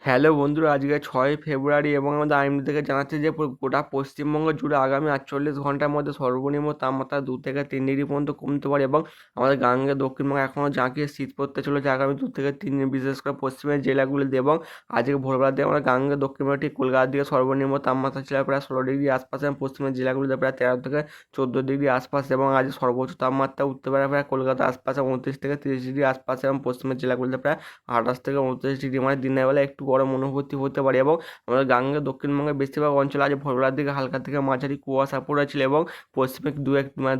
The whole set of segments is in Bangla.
হ্যালো বন্ধুরা, আজকে 6 ফেব্রুয়ারি এবং আমাদের আইএমডি থেকে জানাচ্ছে যে গোটা পশ্চিমবঙ্গ জুড়ে আগামী 48 ঘন্টার মধ্যে সর্বনিম্ন তাপমাত্রা 2 থেকে 3 ডিগ্রি পর্যন্ত কমতে পারে এবং আমাদের গাঙ্গে দক্ষিণবঙ্গে এখনও জাঁকিয়ে শীত পড়তে চলেছে আগামী 2 থেকে 3 দিন, বিশেষ করে পশ্চিমের জেলাগুলিতে। এবং আজকে ভোরবেলা দিয়ে আমাদের গাঙ্গে দক্ষিণবঙ্গে ঠিক কলকাতার দিকে সর্বনিম্ন তাপমাত্রা ছিল প্রায় 16 ডিগ্রি আশপাশে এবং পশ্চিমের জেলাগুলিতে প্রায় 13 থেকে 14 ডিগ্রি আশপাশ। এবং আজ সর্বোচ্চ তাপমাত্রা উঠতে পারে প্রায় কলকাতার আশপাশে 29 থেকে 30 ডিগ্রি আশপাশে এবং পশ্চিমের জেলাগুলিতে প্রায় 28 থেকে 29 ডিগ্রি, মানে দিনের বেলা একটু গরম অনুভূতি হতে পারে। এবং আমাদের গাঙ্গে দক্ষিণবঙ্গের বেশিরভাগ অঞ্চলে আজ ভোরবেলার দিকে হালকা থেকে মাঝারি কুয়াশা পড়েছিল এবং পশ্চিমে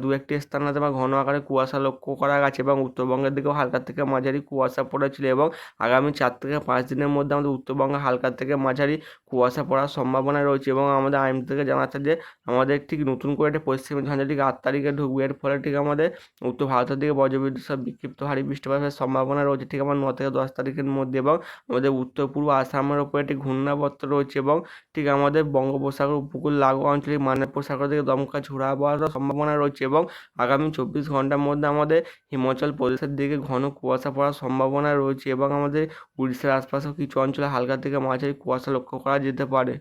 দু একটি স্থানে ঘন আকারে কুয়াশা লক্ষ্য করা গেছে এবং উত্তরবঙ্গের দিকেও হালকা থেকে মাঝারি কুয়াশা পড়েছিল। এবং আগামী 4 থেকে 5 দিনের মধ্যে আমাদের উত্তরবঙ্গে হালকা থেকে মাঝারি কুয়াশা পড়ার সম্ভাবনা রয়েছে। এবং আমাদের আইএমডি থেকে জানাচ্ছে যে আমাদের ঠিক নতুন করে একটা পশ্চিমী ঝঞ্ঝা ঠিক 8 তারিখে ঢুকবে। এর ফলে ঠিক আমাদের উত্তর ভারতের দিকে বজ্রবিদ্যুৎ সহ বিক্ষিপ্ত ভারী বৃষ্টিপাতের সম্ভাবনা রয়েছে ঠিক আমার 9 থেকে 10 তারিখের মধ্যে। এবং আমাদের উত্তর পূর্ব আসামের ওপরে একটি ঘূর্ণাবর্ত রয়েছে এবং ঠিক আমাদের বঙ্গোপসাগর উপকূল লাগোয়া অঞ্চলে মানবপুর সাগর থেকে দমকা ঝোড়ো আবহাওয়ার সম্ভাবনা রয়েছে। এবং আগামী 24 ঘন্টার মধ্যে আমাদের হিমাচল প্রদেশের দিকে ঘন কুয়াশা পড়ার সম্ভাবনা রয়েছে এবং আমাদের উড়িষ্যার আশপাশেও কিছু অঞ্চলে হালকা থেকে মাঝারি কুয়াশা লক্ষ্য করা যেতে পারে।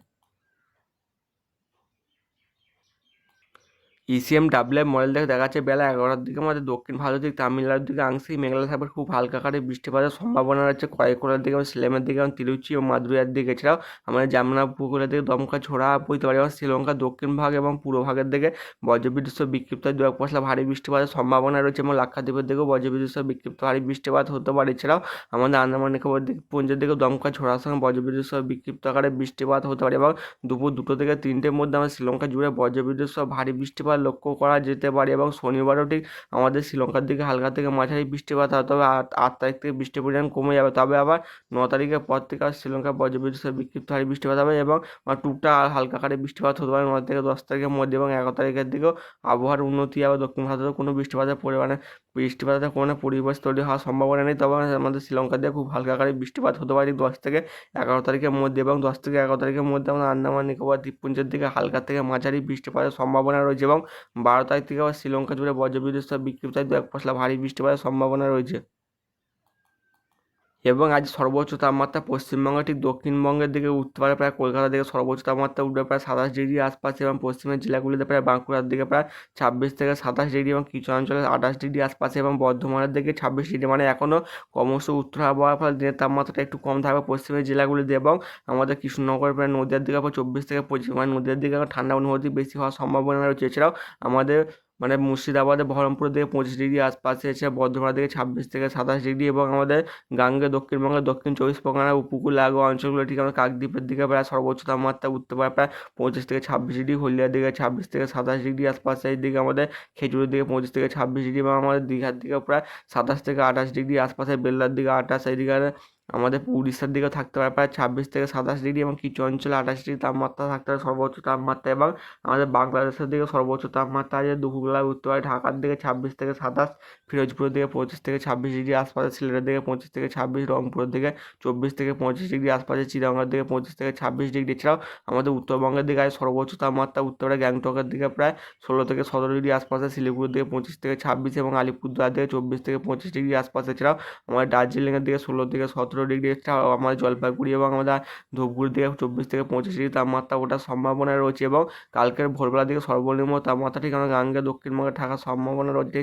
ইসিএমডব্লিউ মডেল থেকে দেখা যাচ্ছে বেলা 11টার দিকে আমাদের দক্ষিণ ভারতের দিকে তামিলনাড়ুর দিকে আংশিক মেঘলা থাকবে, খুব হালকা আকারে বৃষ্টিপাতের সম্ভাবনা রয়েছে করাইকোলার দিকে এবং সিলেমের দিকে এবং তিরুচি ও মাদুরাইয়ের দিকে। এছাড়াও আমাদের জামনা উপকূলের দিকে দমকা ঝোড়া বইতে পারে এবং শ্রীলঙ্কার দক্ষিণ ভাগ এবং পূর্ব ভাগের দিকে বজ্রবিদ্যুৎ সহ বিক্ষিপ্ত দু এক পশলা ভারী বৃষ্টিপাতের সম্ভাবনা রয়েছে এবং লাক্ষাদ্বীপের দিকেও বজ্রবিদ্যুৎ সহ বিক্ষিপ্ত ভারী বৃষ্টিপাত হতে পারে। এছাড়াও আমাদের আন্দামান নিকোবর পুঞ্জের দিকে দমকা ঝোড়ার সঙ্গে বজ্রবিদ্যুৎ সহ বিক্ষিপ্ত আকারে বৃষ্টিপাত হতে পারে এবং দুপুর 2 থেকে 3টের মধ্যে আমাদের শ্রীলঙ্কা জুড়ে বজ্রবিদ্যুৎ সহ ভারী বৃষ্টিপাত লক্ষ্য করা যেতে পারে। এবং শনিবারও ঠিক আমাদের শ্রীলঙ্কার দিকে হালকা থেকে মাঝারি বৃষ্টিপাত হয়, তবে 8 তারিখ থেকে বৃষ্টির পরিমাণ কমে যাবে। তবে আবার 9 তারিখের পর থেকে আর শ্রীলঙ্কার বজ্রবিদ্যুৎ সহ বিক্ষিপ্ত ভারী বৃষ্টিপাত হবে এবং টুকটাক হালকা আকারে বৃষ্টিপাত হতে পারে 9 থেকে 10 তারিখের মধ্যে। এবং 11 তারিখের দিকেও আবহাওয়ার উন্নতি হবে, দক্ষিণ ভারতেও কোনো বৃষ্টিপাতের কোনো পরিবেশ তৈরি হওয়ার সম্ভাবনা নেই। তবে আমাদের শ্রীলঙ্কা দিয়ে খুব হালকা আকারে বৃষ্টিপাত হতে পারে 10 থেকে 11 তারিখের মধ্যে। এবং 10 থেকে 11 তারিখের মধ্যে আমাদের আন্দামান নিকোবর দ্বীপপুঞ্জের দিকে হালকা থেকে মাঝারি বৃষ্টিপাতের সম্ভাবনা রয়েছে এবং 12 তারিখ থেকে আবার শ্রীলঙ্কা জুড়ে বজ্রবিদ্যুৎ সহ বিক্ষিপ্ত দু এক পশলা ভারী বৃষ্টিপাতের সম্ভাবনা রয়েছে। এবং আজ সর্বোচ্চ তাপমাত্রা পশ্চিমবঙ্গে ঠিক দক্ষিণবঙ্গের দিকে উঠতে পারে, প্রায় কলকাতার দিকে সর্বোচ্চ তাপমাত্রা উঠবে প্রায় 27 ডিগ্রি আশপাশে এবং পশ্চিমের জেলাগুলিতে প্রায় বাঁকুড়ার দিকে প্রায় 26 থেকে 27 ডিগ্রি এবং কিছু অঞ্চলে 28 ডিগ্রি আশপাশে এবং বর্ধমানের দিকে 26 ডিগ্রি, মানে এখনও ক্রমশ উত্তর আবহাওয়ার ফলে দিনের তাপমাত্রাটা একটু কম থাকবে পশ্চিমের জেলাগুলিতে। এবং আমাদের কৃষ্ণনগর প্রায় নদীয়ার দিকে প্রায় 24 থেকে 25, মানে নদীয়ার দিকে ঠান্ডা অনুভূতি বেশি হওয়ার সম্ভাবনা রয়েছে। এছাড়াও আমাদের মুর্শিদাবাদে বহরমপুরের দিকে 25 ডিগ্রি আশপাশে, এছাড়া বর্ধমানের দিকে 26 থেকে 27 ডিগ্রি এবং আমাদের গাঙ্গে দক্ষিণবঙ্গের দক্ষিণ 24 পরগনার উপকূল লাগোয়া অঞ্চলগুলো ঠিক আমরা কাকদ্বীপের দিকে প্রায় সর্বোচ্চ তাপমাত্রা উঠতে পারে প্রায় 25 থেকে 26 ডিগ্রি, হলদিয়ার দিকে 26 থেকে 27 ডিগ্রি আশপাশে, এইদিকে আমাদের খেজুরের দিকে 25 থেকে 26 ডিগ্রি এবং আমাদের দীঘার দিকে প্রায় 27 থেকে 28 ডিগ্রি আশপাশে, বেল্লার দিকে 28, এইদিকে আমাদের উড়িষ্যার দিকেও থাকতে পারে প্রায় 26 থেকে 27 ডিগ্রি এবং কিছু অঞ্চলে 28 ডিগ্রি তাপমাত্রা থাকতে পারে সর্বোচ্চ তাপমাত্রা। এবং আমাদের বাংলাদেশের দিকে সর্বোচ্চ তাপমাত্রা আজ দুপুরবেলায় উঠতে পারে ঢাকার দিকে 26 থেকে 27, ফিরোজপুরের দিকে 25 থেকে 26 ডিগ্রি আশপাশে, সিলেটের দিকে 25 থেকে 26, রংপুরের দিকে 24 থেকে 25 ডিগ্রি আশপাশে, চিটাগংয়ের দিকে 25 থেকে 26 ডিগ্রি। এছাড়াও আমাদের উত্তরবঙ্গের দিকে আজ সর্বোচ্চ তাপমাত্রা উঠতে পারে গ্যাংটকের দিকে প্রায় 16 থেকে 17 ডিগ্রি আশপাশে, শিলিগুড়ির দিকে 25 থেকে 26 এবং আলিপুরদুয়ার দিকে 24 থেকে 25 ডিগ্রি আশপাশে। এছাড়াও আমাদের দার্জিলিংয়ের দিকে 16 থেকে 17 ডিগ্রি, এছাড়াও আমাদের জলপাইগুড়ি এবং আমাদের ধূপগুড়ির দিকে 24 থেকে 25 ডিগ্রি তাপমাত্রা ওঠার সম্ভাবনা রয়েছে। এবং কালকের ভোরবেলার দিকে সর্বনিম্ন তাপমাত্রা ঠিক আমাদের গাঙ্গে দক্ষিণবঙ্গে থাকার সম্ভাবনা রয়েছে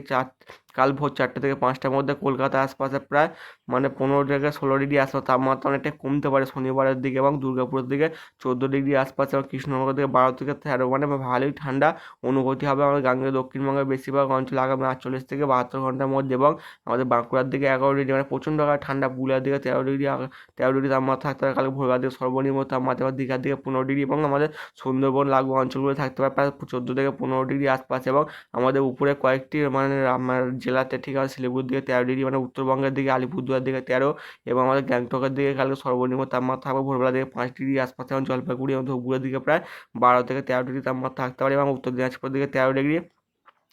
কাল ভোর 4টে থেকে 5টার মধ্যে কলকাতার আশপাশে প্রায় 15 থেকে 16 ডিগ্রি আশপাশ তাপমাত্রা অনেকটা কমতে পারে শনিবারের দিকে। এবং দুর্গাপুরের দিকে 14 ডিগ্রি আশপাশে এবং কৃষ্ণনগর দিকে 12 থেকে 13, মানে ভালোই ঠান্ডা অনুভূতি হবে আমাদের গাঙ্গে দক্ষিণবঙ্গের বেশিরভাগ অঞ্চলে আগামী 48 থেকে 72 ঘন্টার মধ্যে। এবং আমাদের বাঁকুড়ার দিকে 11 ডিগ্রি, মানে প্রচণ্ড ঠান্ডা, পুরুলিয়ার দিকে 13 ডিগ্রি, 13 ডিগ্রি তাপমাত্রা থাকতে পারে কালকে ভোরবেলার দিকে সর্বনিম্ন তাপমাত্রা, এবং দীঘার দিকে 15 ডিগ্রি এবং আমাদের সুন্দরবন লাগোয়া অঞ্চলগুলো থাকতে পারে প্রায় 14 থেকে 15 ডিগ্রি আশপাশে। এবং আমাদের উপরে কয়েকটি আমার জেলাতে ঠিক আছে শিলিগুড়ির দিকে 13 ডিগ্রি, মানে উত্তরবঙ্গের দিকে আলিপুরদুয়ার দিকে 13, এবং আমাদের গ্যাংটকের দিকে কালকে সর্বনিম্ন তাপমাত্রা থাকবে ভোরবেলা দিকে 5 ডিগ্রি আশপাশে, এবং জলপাইগুড়ি এবং ধূপগুড়ির দিকে প্রায় 12 থেকে 13 ডিগ্রি তাপমাত্রা থাকতে পারে। এবং উত্তর দিনাজপুরের দিকে 13 ডিগ্রি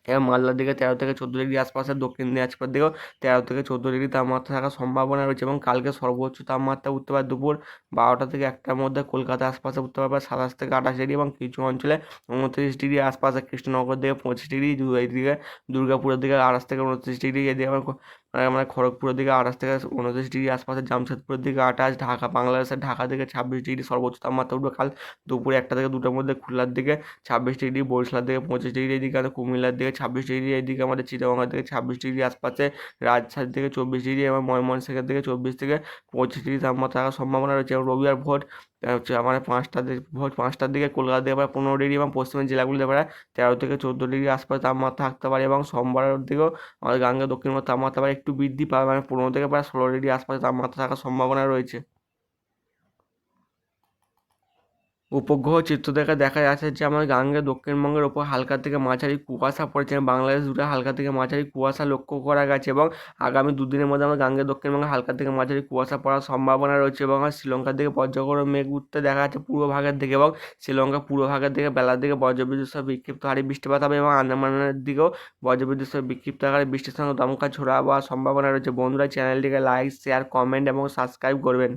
এবং মালদার দিকে 13 থেকে 14 ডিগ্রি আশপাশে, দক্ষিণ দিনাজপুরের দিকেও 13 থেকে 14 ডিগ্রি তাপমাত্রা থাকার সম্ভাবনা রয়েছে। এবং কালকে সর্বোচ্চ তাপমাত্রা উঠতে পারে দুপুর 12টা থেকে 1টার মধ্যে কলকাতার আশপাশে উঠতে পারে 27 থেকে 28 ডিগ্রি এবং কিছু অঞ্চলে 29 ডিগ্রি আশপাশে, কৃষ্ণনগর দিকে 25 ডিগ্রি, এইদিকে দুর্গাপুরের দিকে 28 থেকে 29 ডিগ্রি, এদিকে আমার মানে খড়গপুরের দিকে 28 থেকে 29 ডিগ্রি আশপাশে, জামশেদপুরের দিকে 28, ঢাকা বাংলাদেশের ঢাকা দিকে 26 ডিগ্রি সর্বোচ্চ তাপমাত্রা উঠবে কাল দুপুরে 1টা থেকে 2টার মধ্যে। খুলনার দিকে 26 ডিগ্রি, বরিশালের দিকে 25 ডিগ্রি, এদিকে আমাদের কুমিল্লার দিকে 26 ডিগ্রি, এদিকে আমাদের চিটাগংয়ের দিকে 26 ডিগ্রি আশপাশে, রাজশাহীর দিকে 24 ডিগ্রি এবং ময়মনসিংহের দিকে 24 থেকে 25 ডিগ্রি তাপমাত্রা থাকার সম্ভাবনা রয়েছে। এবং রবিবার ভোর হচ্ছে মানে ভোর 5টার দিকে কলকাতা দিকে প্রায় 15 ডিগ্রি এবং পশ্চিমের জেলাগুলিতে প্রায় 13 থেকে 14 ডিগ্রি আশপাশে তাপমাত্রা থাকতে পারে। এবং সোমবারের দিকেও আমাদের গাঙ্গেয় দক্ষিণবঙ্গের তাপমাত্রা প্রায় একটু বৃদ্ধি পাবে, মানে 15 থেকে প্রায় 16 ডিগ্রি আশপাশে তাপমাত্রা থাকার সম্ভাবনা রয়েছে। উপগ্রহ চিত্র থেকে দেখা যাচ্ছে যে আমাদের গাঙ্গেয় দক্ষিণবঙ্গের ওপর হালকা থেকে মাঝারি কুয়াশা পড়েছে এবং বাংলাদেশ জুড়ে হালকা থেকে মাঝারি কুয়াশা লক্ষ্য করা গেছে। এবং আগামী দুদিনের মধ্যে আমাদের গাঙ্গেয় দক্ষিণবঙ্গে হালকা থেকে মাঝারি কুয়াশা পড়ার সম্ভাবনা রয়েছে। এবং শ্রীলঙ্কার দিকে পর্যায়ক্রমে মেঘ উঠতে দেখা যাচ্ছে পূর্ব ভাগের দিকে, এবং শ্রীলঙ্কার পূর্ব ভাগের দিকে বেলার দিকে বজ্রবিদ্যুৎ সহ বিক্ষিপ্ত হারে বৃষ্টিপাত হবে। এবং আন্দামানের দিকেও বজ্রবিদ্যুৎ সহ বিক্ষিপ্ত আকারে বৃষ্টির সঙ্গে দমকা ঝোড়ো হওয়ার সম্ভাবনা রয়েছে। বন্ধুরা, চ্যানেলটিকে লাইক, শেয়ার, কমেন্ট এবং সাবস্ক্রাইব করবেন।